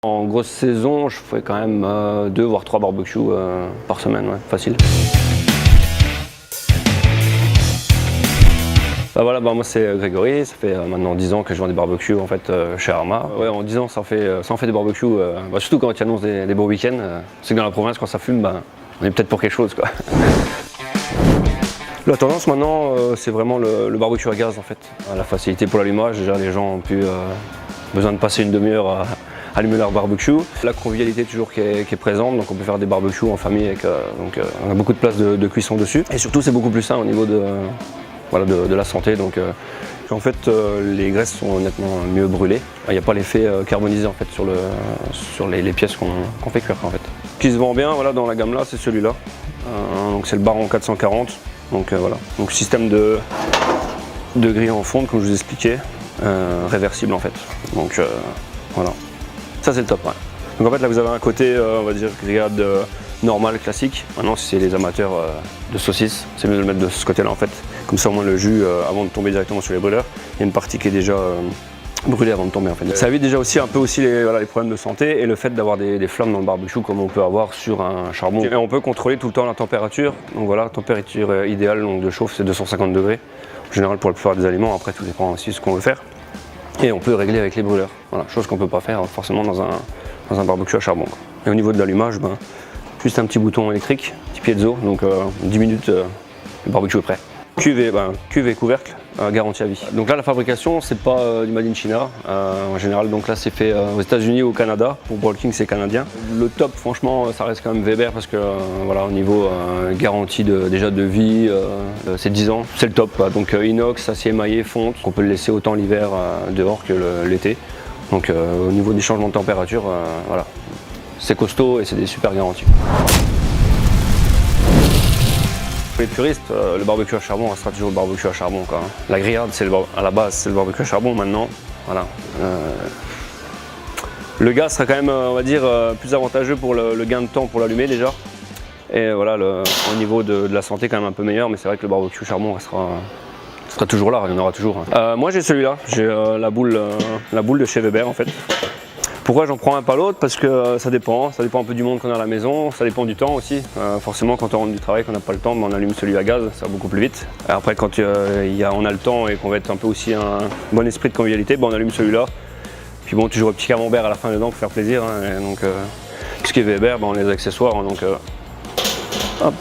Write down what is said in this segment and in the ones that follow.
En grosse saison, je fais quand même 2 voire 3 barbecues par semaine, ouais, facile. Voilà, moi c'est Grégory, ça fait maintenant 10 ans que je vends des barbecues en fait, chez Arma. Ouais, en 10 ans ça en fait des barbecues, surtout quand tu annonces des beaux week-ends. C'est que dans la province quand ça fume, on est peut-être pour quelque chose, quoi. La tendance maintenant c'est vraiment le barbecue à gaz en fait. La facilité pour l'allumage, déjà les gens ont plus besoin de passer une demi-heure à allumer leur barbecue. La convivialité toujours qui est présente, donc on peut faire des barbecues en famille avec, on a beaucoup de place de cuisson dessus. Et surtout c'est beaucoup plus sain au niveau de la santé. Donc, en fait les graisses sont nettement mieux brûlées. Il n'y a pas l'effet carbonisé en fait sur les pièces qu'on fait cuire en fait. Ce qui se vend bien voilà, dans la gamme là, c'est celui-là. Donc c'est le Baron 440. Donc voilà. Donc système de grille en fonte comme je vous expliquais, réversible en fait. Donc voilà. Ça c'est le top. Ouais. Donc en fait là vous avez un côté on va dire grillade normal, classique. Maintenant si c'est les amateurs de saucisses, c'est mieux de le mettre de ce côté là en fait. Comme ça au moins le jus avant de tomber directement sur les brûleurs, il y a une partie qui est déjà brûlée avant de tomber en fait. Ça évite déjà aussi un peu aussi les problèmes de santé et le fait d'avoir des flammes dans le barbecue comme on peut avoir sur un charbon. Et on peut contrôler tout le temps la température. Donc voilà, la température idéale donc, de chauffe c'est 250 degrés. En général pour la plupart des aliments, après tout dépend aussi de ce qu'on veut faire. Et on peut régler avec les brûleurs. Voilà, chose qu'on ne peut pas faire forcément dans un barbecue à charbon. Et au niveau de l'allumage, juste un petit bouton électrique, petit piezo, donc 10 minutes, le barbecue est prêt. Cuve et couvercle, garantie à vie. Donc là la fabrication c'est pas du Made in China, en général donc là c'est fait aux États-Unis ou au Canada, pour Brawl King c'est canadien. Le top franchement ça reste quand même Weber parce que voilà au niveau garantie déjà de vie, c'est 10 ans, c'est le top. Donc inox, acier émaillé, fonte, on peut le laisser autant l'hiver dehors que l'été. Donc au niveau des changements de température, voilà, c'est costaud et c'est des super garanties. Pour les puristes, le barbecue à charbon restera toujours le barbecue à charbon, quoi. La grillade, à la base, c'est le barbecue à charbon maintenant. Voilà. Le gaz sera quand même, on va dire, plus avantageux pour le gain de temps pour l'allumer déjà. Et voilà, au niveau de la santé quand même un peu meilleur, mais c'est vrai que le barbecue à charbon sera toujours là, il y en aura toujours. Moi j'ai celui-là, j'ai la boule de chez Weber en fait. Pourquoi j'en prends un pas l'autre? Parce que ça dépend un peu du monde qu'on a à la maison, ça dépend du temps aussi. Forcément quand on rentre du travail, qu'on n'a pas le temps, on allume celui à gaz, ça va beaucoup plus vite. Et après quand on a le temps et qu'on va être un peu aussi un bon esprit de convivialité, on allume celui-là. Puis bon, toujours un petit camembert à la fin dedans pour faire plaisir. Et donc tout ce qui est Weber, on a les accessoires, donc hop,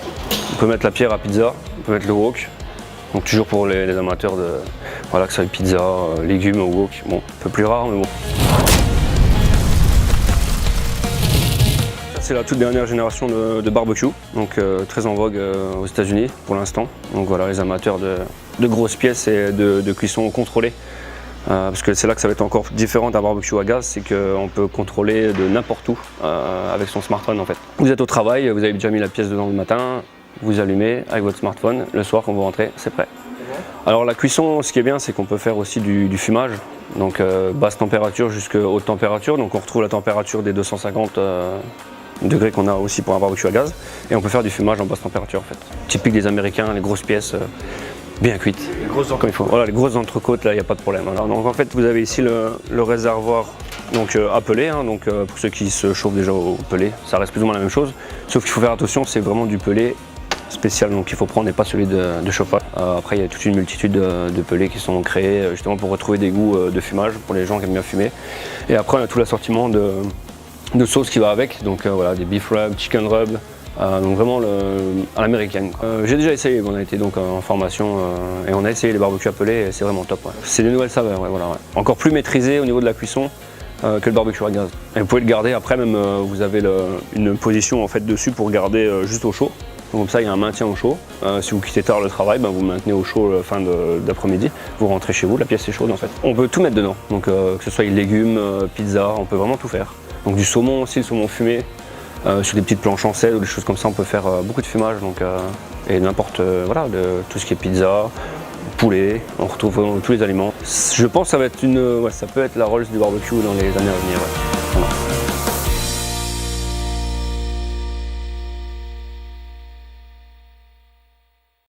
on peut mettre la pierre à pizza, on peut mettre le wok. Donc toujours pour les amateurs de que ça soit pizza, légumes ou wok. Bon, un peu plus rare mais bon. C'est la toute dernière génération de barbecue, donc très en vogue aux États-Unis pour l'instant. Donc voilà, les amateurs de grosses pièces et de cuisson contrôlée. Parce que c'est là que ça va être encore différent d'un barbecue à gaz, c'est qu'on peut contrôler de n'importe où avec son smartphone en fait. Vous êtes au travail, vous avez déjà mis la pièce dedans le matin, vous allumez avec votre smartphone, le soir quand vous rentrez, c'est prêt. Alors la cuisson, ce qui est bien, c'est qu'on peut faire aussi du fumage, donc basse température jusqu'à haute température, donc on retrouve la température des 250 degrés qu'on a aussi pour un barbecue à gaz, et on peut faire du fumage en basse température en fait. Typique des Américains, les grosses pièces bien cuites, comme il faut. Voilà, les grosses entrecôtes là, il n'y a pas de problème. Alors, donc en fait vous avez ici le réservoir donc à pellet, donc pour ceux qui se chauffent déjà au pellet, ça reste plus ou moins la même chose, sauf qu'il faut faire attention, c'est vraiment du pellet spécial donc il faut prendre et pas celui de chauffage. Après il y a toute une multitude de pellets qui sont créés justement pour retrouver des goûts de fumage pour les gens qui aiment bien fumer. Et après on a tout l'assortiment de sauces qui va avec, donc voilà, des beef rub, chicken rub, donc vraiment à l'américaine. J'ai déjà essayé, on a été donc en formation et on a essayé les barbecues à pellet et c'est vraiment top. Ouais. C'est des nouvelles saveurs, ouais, voilà, ouais. Encore plus maîtrisé au niveau de la cuisson que le barbecue à gaz. Et vous pouvez le garder après, même vous avez une position en fait dessus pour garder juste au chaud. Donc comme ça il y a un maintien au chaud. Si vous quittez tard le travail, vous maintenez au chaud fin d'après-midi, vous rentrez chez vous, la pièce est chaude en fait. On peut tout mettre dedans, donc que ce soit légumes, pizza, on peut vraiment tout faire. Donc du saumon aussi, le saumon fumé, sur des petites planches en sel ou des choses comme ça, on peut faire beaucoup de fumage. Donc, et n'importe, voilà, tout ce qui est pizza, poulet, on retrouve tous les aliments. Je pense que ça va être ça peut être la Rolls du barbecue dans les années à venir. Ouais. Voilà.